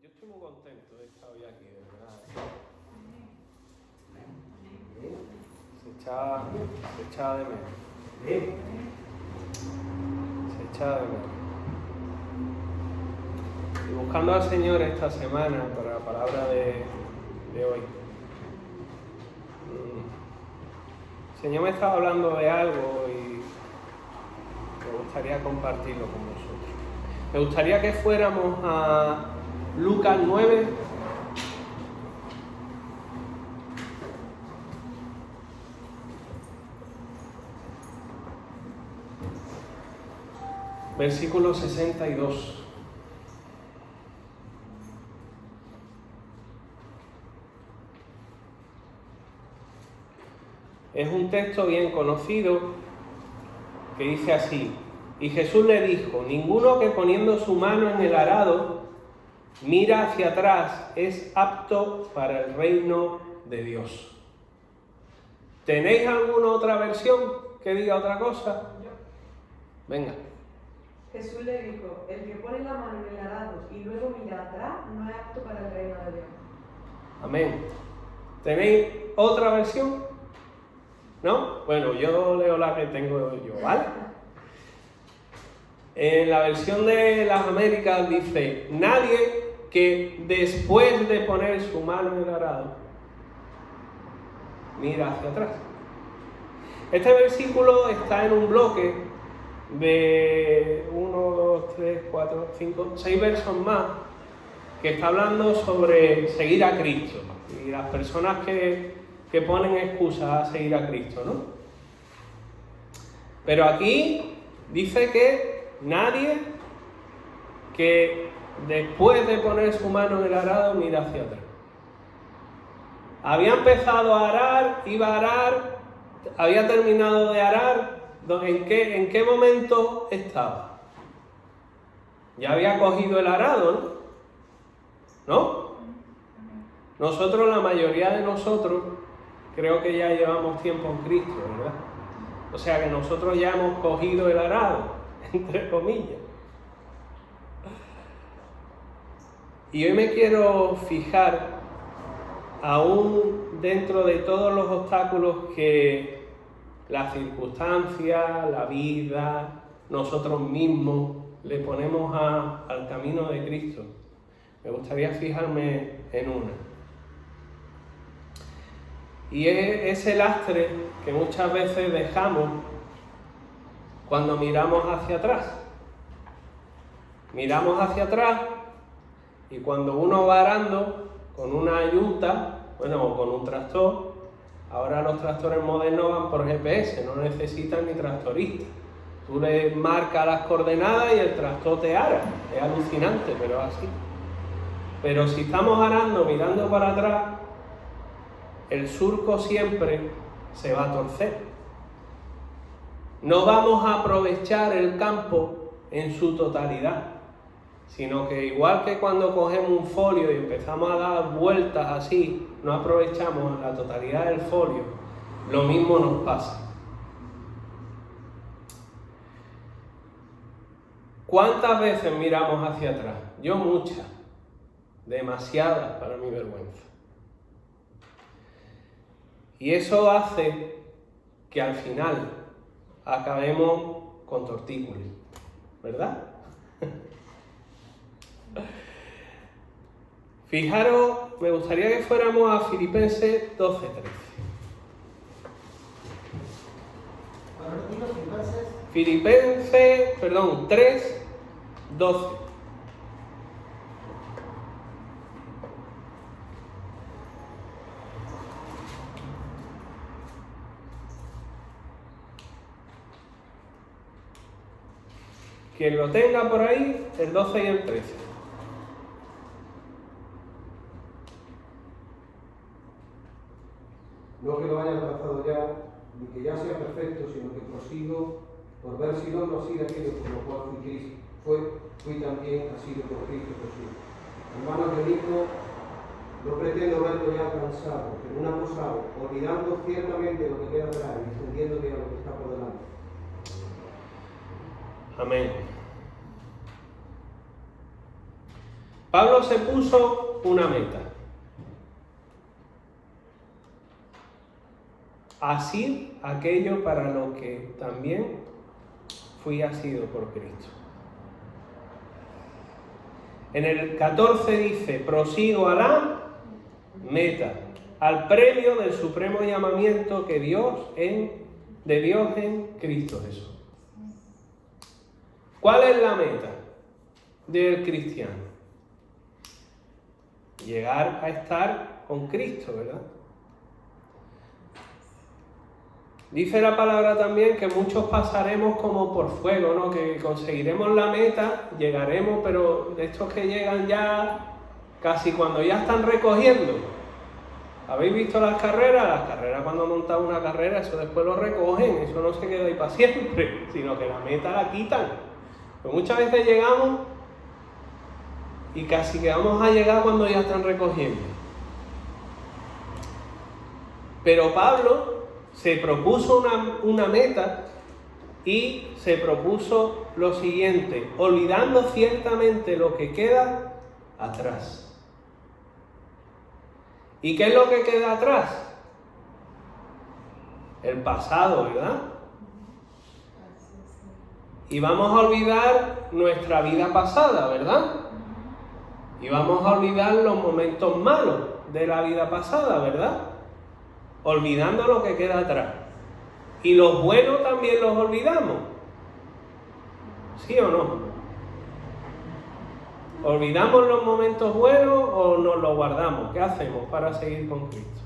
Yo estoy muy contento de estar hoy aquí, de verdad. Se echaba de menos. Se echaba de menos. Y buscando al Señor esta semana para la palabra de hoy. El Señor me estaba hablando de algo y me gustaría compartirlo con vosotros. Me gustaría que fuéramos a Lucas 9. Versículo 62. Es un texto bien conocido que dice así: y Jesús le dijo: ninguno que poniendo su mano en el arado mira hacia atrás es apto para el reino de Dios. ¿Tenéis alguna otra versión que diga otra cosa? Venga. Jesús le dijo: el que pone la mano en el arado y luego mira atrás no es apto para el reino de Dios. Amén. ¿Tenéis otra versión? ¿No? Bueno, yo leo la que tengo yo, ¿vale? En la versión de las Américas dice: nadie que después de poner su mano en el arado mira hacia atrás. Este versículo está en un bloque de 1, 2, 3, 4, 5, 6 versos más que está hablando sobre seguir a Cristo y las personas que ponen excusas a seguir a Cristo, ¿no? Pero aquí dice que nadie que después de poner su mano en el arado mira hacia atrás. Había empezado a arar, iba a arar, había terminado de arar. ¿En qué momento estaba? Ya había cogido el arado, ¿no? Nosotros, la mayoría de nosotros, creo que ya llevamos tiempo en Cristo, ¿verdad? O sea que nosotros ya hemos cogido el arado, entre comillas. Y hoy me quiero fijar, aún dentro de todos los obstáculos que las circunstancias, la vida, nosotros mismos le ponemos al camino de Cristo. Me gustaría fijarme en una. Y es ese lastre que muchas veces dejamos cuando miramos hacia atrás. Miramos hacia atrás y cuando uno va arando con una yunta, o con un tractor, ahora los tractores modernos van por GPS, no necesitan ni tractorista. Tú le marcas las coordenadas y el tractor te ara. Es alucinante, pero es así. Pero si estamos arando mirando para atrás, el surco siempre se va a torcer. No vamos a aprovechar el campo en su totalidad, sino que igual que cuando cogemos un folio y empezamos a dar vueltas así, no aprovechamos la totalidad del folio, lo mismo nos pasa. ¿Cuántas veces miramos hacia atrás? Yo muchas, demasiadas para mi vergüenza. Y eso hace que al final acabemos con tortícolis, ¿verdad? Fijaros, me gustaría que fuéramos a Filipenses 12:13. Filipenses 3:12. Quien lo tenga por ahí, el 12 y el 13. No que lo haya alcanzado ya, ni que ya sea perfecto, sino que prosigo por ver si no así de aquello por lo cual fui Cristo. Fui también asido por Cristo Jesús. Hermanos, yo mismo no pretendo verlo ya alcanzado, pero una cosa hago, olvidando ciertamente lo que queda atrás y extendiéndome a lo que está por delante. Amén. Pablo se puso una meta. Así aquello para lo que también fui asido por Cristo. En el 14 dice, prosigo a la meta, al premio del supremo llamamiento de Dios en Cristo Jesús. ¿Cuál es la meta del cristiano? Llegar a estar con Cristo, ¿verdad? Dice la palabra también que muchos pasaremos como por fuego, ¿no? Que conseguiremos la meta, llegaremos, pero de estos que llegan ya casi cuando ya están recogiendo. ¿Habéis visto las carreras? Las carreras, cuando montan una carrera, eso después lo recogen, eso no se queda ahí para siempre, sino que la meta la quitan. Pues muchas veces llegamos y casi que vamos a llegar cuando ya están recogiendo. Pero Pablo se propuso una meta y se propuso lo siguiente, olvidando ciertamente lo que queda atrás. ¿Y qué es lo que queda atrás? El pasado, ¿verdad? Y vamos a olvidar nuestra vida pasada, ¿verdad? Y vamos a olvidar los momentos malos de la vida pasada, ¿verdad? Olvidando lo que queda atrás. Y los buenos también los olvidamos. ¿Sí o no? ¿Olvidamos los momentos buenos o nos los guardamos? ¿Qué hacemos para seguir con Cristo?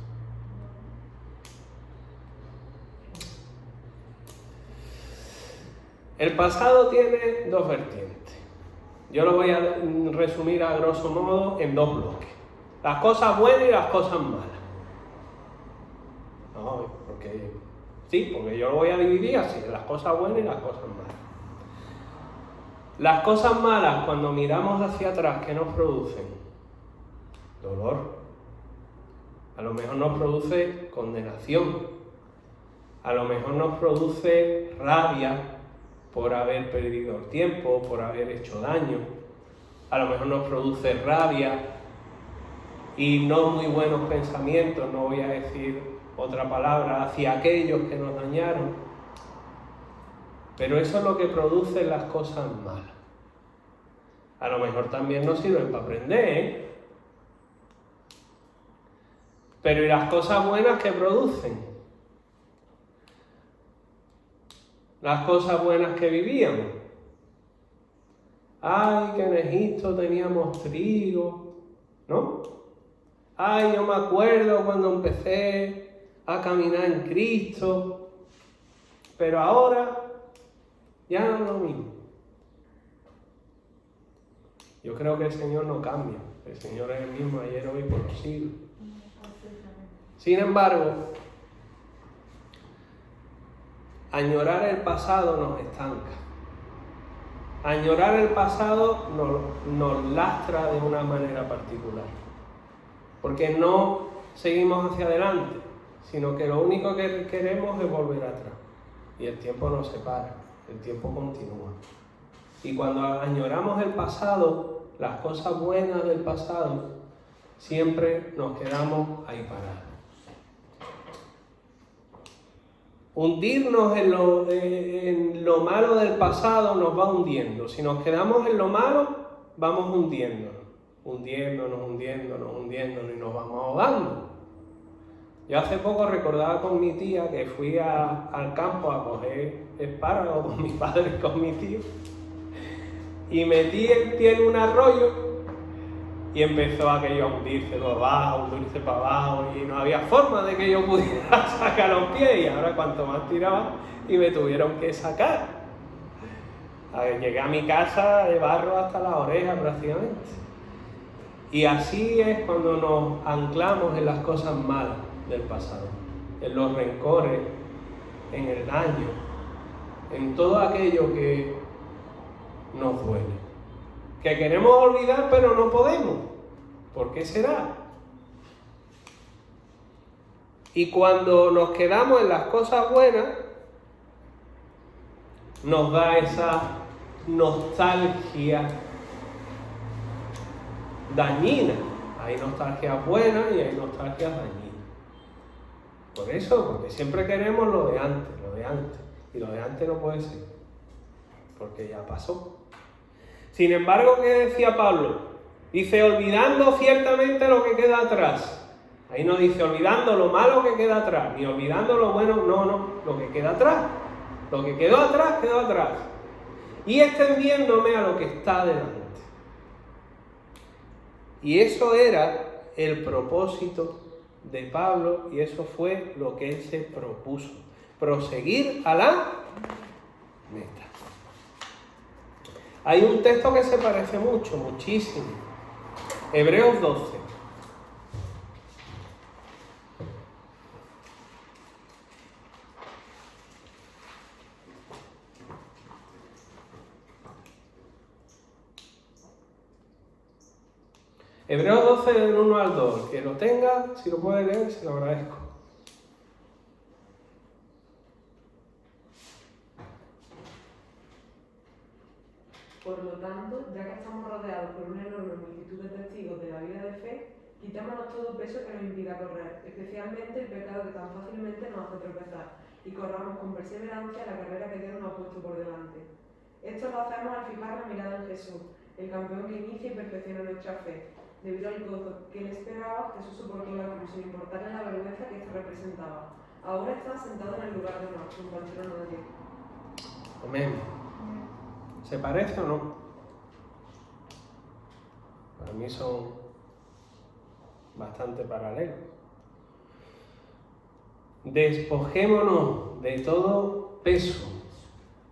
El pasado tiene dos vertientes. Yo lo voy a resumir a grosso modo en dos bloques. Las cosas buenas y las cosas malas. No, porque yo lo voy a dividir así, las cosas buenas y las cosas malas. Las cosas malas, cuando miramos hacia atrás, ¿qué nos producen? Dolor. A lo mejor nos produce condenación. A lo mejor nos produce rabia por haber perdido el tiempo, por haber hecho daño. A lo mejor nos produce rabia y no muy buenos pensamientos, no voy a decir otra palabra, hacia aquellos que nos dañaron. Pero eso es lo que producen las cosas malas. A lo mejor también nos sirven para aprender, ¿eh? Pero ¿y las cosas buenas que producen? Las cosas buenas que vivíamos. Ay, que en Egipto teníamos trigo, ¿no? Ay, yo me acuerdo cuando empecé a caminar en Cristo, pero ahora ya no es lo mismo. Yo creo que el Señor no cambia, el Señor es el mismo ayer, hoy, por los siglos. Sin embargo, añorar el pasado nos estanca. Añorar el pasado nos lastra de una manera particular, porque no seguimos hacia adelante, sino que lo único que queremos es volver atrás. Y el tiempo no se para, el tiempo continúa. Y cuando añoramos el pasado, las cosas buenas del pasado, siempre nos quedamos ahí parados. Hundirnos en lo malo del pasado nos va hundiendo. Si nos quedamos en lo malo, vamos hundiéndonos y nos vamos ahogando. Yo hace poco recordaba con mi tía que fui al campo a coger espárragos con mi padre y con mi tío, y metí el pie en un arroyo y empezó aquello a hundirse para abajo, y no había forma de que yo pudiera sacar los pies, y ahora cuanto más tiraba y me tuvieron que sacar. Llegué a mi casa de barro hasta las orejas prácticamente. Y así es cuando nos anclamos en las cosas malas del pasado, en los rencores, en el daño, en todo aquello que nos duele, que queremos olvidar pero no podemos. ¿Por qué será? Y cuando nos quedamos en las cosas buenas, nos da esa nostalgia dañinas. Hay nostalgias buenas y hay nostalgias dañinas. Por eso, porque siempre queremos lo de antes. Y lo de antes no puede ser, porque ya pasó. Sin embargo, ¿qué decía Pablo? Dice, olvidando ciertamente lo que queda atrás. Ahí no dice olvidando lo malo que queda atrás, ni olvidando lo bueno, no, lo que queda atrás. Lo que quedó atrás, quedó atrás. Y extendiéndome a lo que está delante. Y eso era el propósito de Pablo y eso fue lo que él se propuso. Proseguir a la meta. Hay un texto que se parece mucho, muchísimo. Hebreos 12. Hebreos 12 del 1 al 2. Que lo tenga, si lo puede leer, se lo agradezco. Por lo tanto, ya que estamos rodeados por una enorme multitud de testigos de la vida de fe, quitémonos todo peso que nos impida correr, especialmente el pecado que tan fácilmente nos hace tropezar, y corramos con perseverancia la carrera que Dios nos ha puesto por delante. Esto lo hacemos al fijar la mirada en Jesús, el campeón que inicia y perfecciona nuestra fe. Debido al gozo que él esperaba, Jesús soportó la cruz sin importarle la vergüenza que esto representaba. Ahora está sentado en el lugar de honor, junto al trono de Dios. Amén. ¿Se parece o no? Para mí son bastante paralelos. Despojémonos de todo peso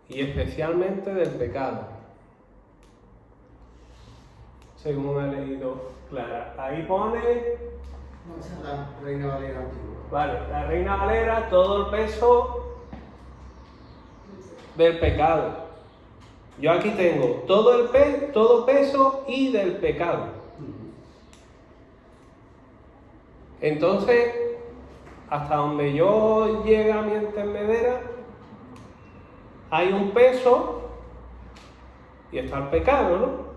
y especialmente del pecado. Según ha leído Clara. Ahí pone... No, esa es la Reina Valera antigua. Vale, la Reina Valera, todo el peso del pecado. Yo aquí tengo todo peso y del pecado. Entonces, hasta donde yo llegue a mi entendedera, hay un peso y está el pecado, ¿no?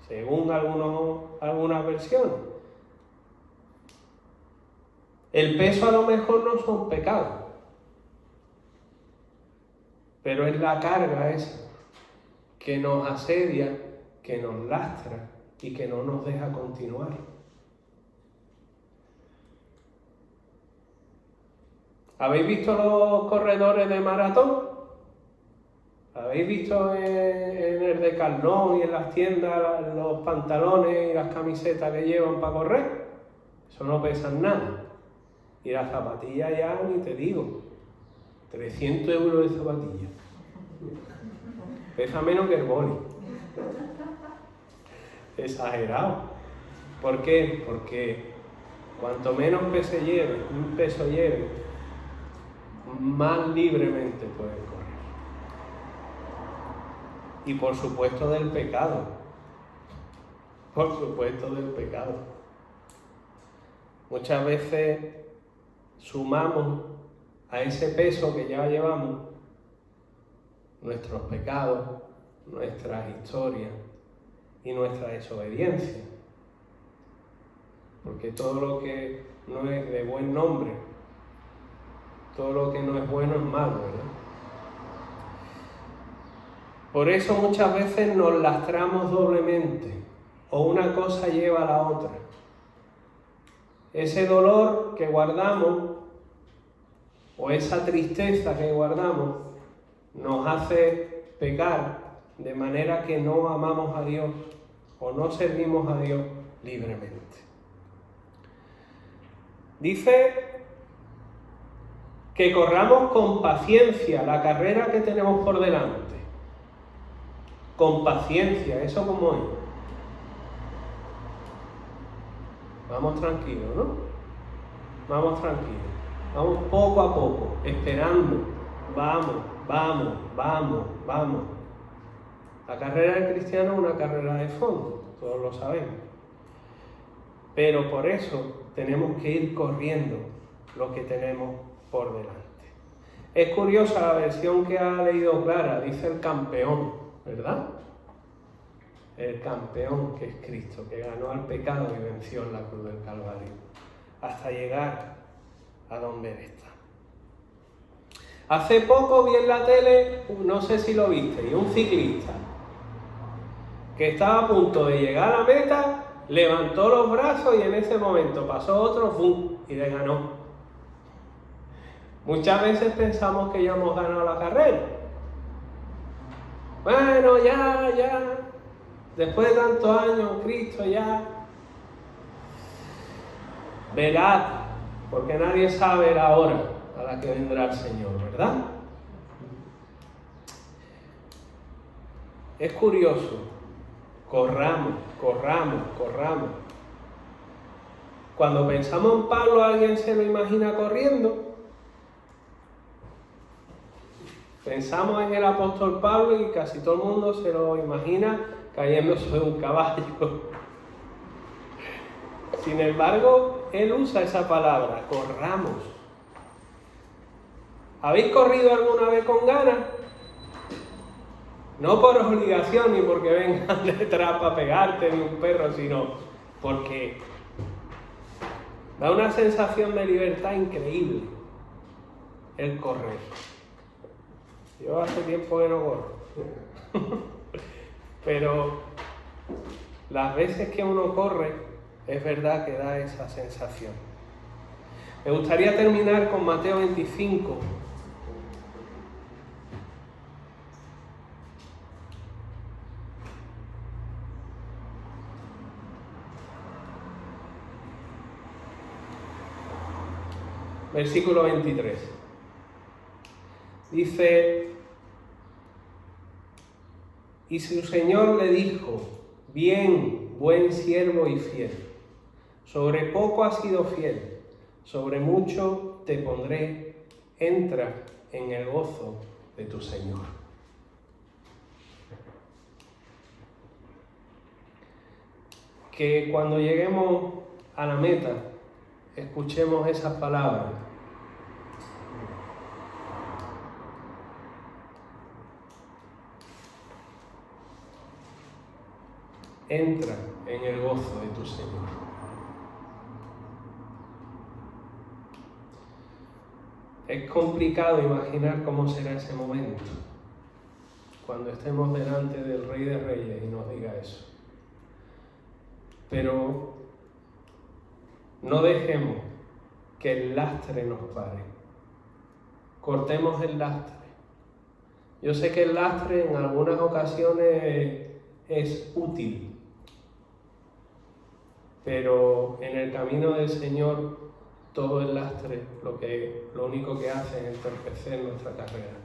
Según algunas versiones. El peso a lo mejor no son pecados, pero es la carga esa que nos asedia, que nos lastra y que no nos deja continuar. ¿Habéis visto los corredores de maratón? ¿Habéis visto en el Decathlon y en las tiendas los pantalones y las camisetas que llevan para correr? Eso no pesan nada. Y las zapatillas ya ni te digo. 300 euros de zapatillas. Pesa menos que el boli. Exagerado. ¿Por qué? Porque cuanto menos peso lleve, más libremente puedes correr. Y por supuesto del pecado. Por supuesto del pecado. Muchas veces sumamos a ese peso que ya llevamos nuestros pecados, nuestras historias y nuestra desobediencia. Porque todo lo que no es de buen nombre, todo lo que no es bueno es malo, ¿verdad? Por eso muchas veces nos lastramos doblemente, o una cosa lleva a la otra. Ese dolor que guardamos, o esa tristeza que guardamos, nos hace pecar de manera que no amamos a Dios o no servimos a Dios libremente. Dice que corramos con paciencia la carrera que tenemos por delante. Con paciencia, ¿eso cómo es? Vamos tranquilos, ¿no? Vamos tranquilos. Vamos poco a poco, esperando. Vamos. La carrera del cristiano es una carrera de fondo, todos lo sabemos. Pero por eso tenemos que ir corriendo lo que tenemos por delante. Es curiosa la versión que ha leído Clara, dice el campeón, ¿verdad? el campeón que es Cristo, que ganó al pecado y venció en la cruz del Calvario, hasta llegar a donde Él está. Hace poco vi en la tele, no sé si lo viste, y un ciclista que estaba a punto de llegar a la meta, levantó los brazos y en ese momento pasó otro, ¡bum!, y le ganó. Muchas veces pensamos que ya hemos ganado la carrera. Bueno, ya, después de tantos años, Cristo ya. Velad, porque nadie sabe la hora a la que vendrá el Señor, ¿verdad? Es curioso. Corramos. Cuando pensamos en Pablo, ¿alguien se lo imagina corriendo? Pensamos en el apóstol Pablo y casi todo el mundo se lo imagina cayéndose de un caballo. Sin embargo, él usa esa palabra, corramos. ¿Habéis corrido alguna vez con ganas? No por obligación ni porque vengan detrás para pegarte ni un perro, sino porque da una sensación de libertad increíble el correr. Yo hace tiempo que no corro. Pero las veces que uno corre, es verdad que da esa sensación. Me gustaría terminar con Mateo 25. Versículo 23. Dice: y su Señor le dijo: bien, buen siervo y fiel. Sobre poco has sido fiel, sobre mucho te pondré. Entra en el gozo de tu Señor. Que cuando lleguemos a la meta, escuchemos esas palabras. Entra en el gozo de tu Señor. Es complicado imaginar cómo será ese momento, cuando estemos delante del Rey de Reyes y nos diga eso. Pero no dejemos que el lastre nos pare. Cortemos el lastre. Yo sé que el lastre en algunas ocasiones es útil, pero en el camino del Señor todo el lastre lo único que hace es entorpecer nuestra carrera.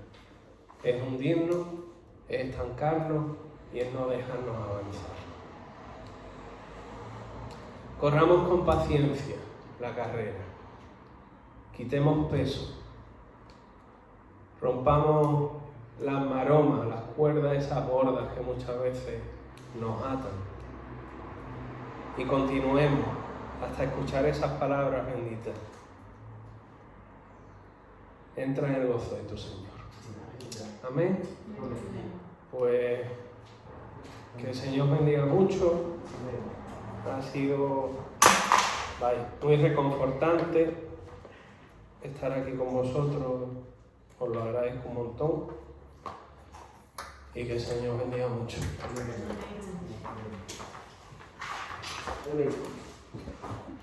Es hundirnos, es estancarnos y es no dejarnos avanzar. Corramos con paciencia la carrera. Quitemos peso. Rompamos las maromas, las cuerdas esas gordas que muchas veces nos atan. Y continuemos hasta escuchar esas palabras benditas. Entra en el gozo de tu Señor. Amén. Pues que el Señor bendiga mucho. Ha sido muy reconfortante estar aquí con vosotros. Os lo agradezco un montón. Y que el Señor bendiga mucho. Amén.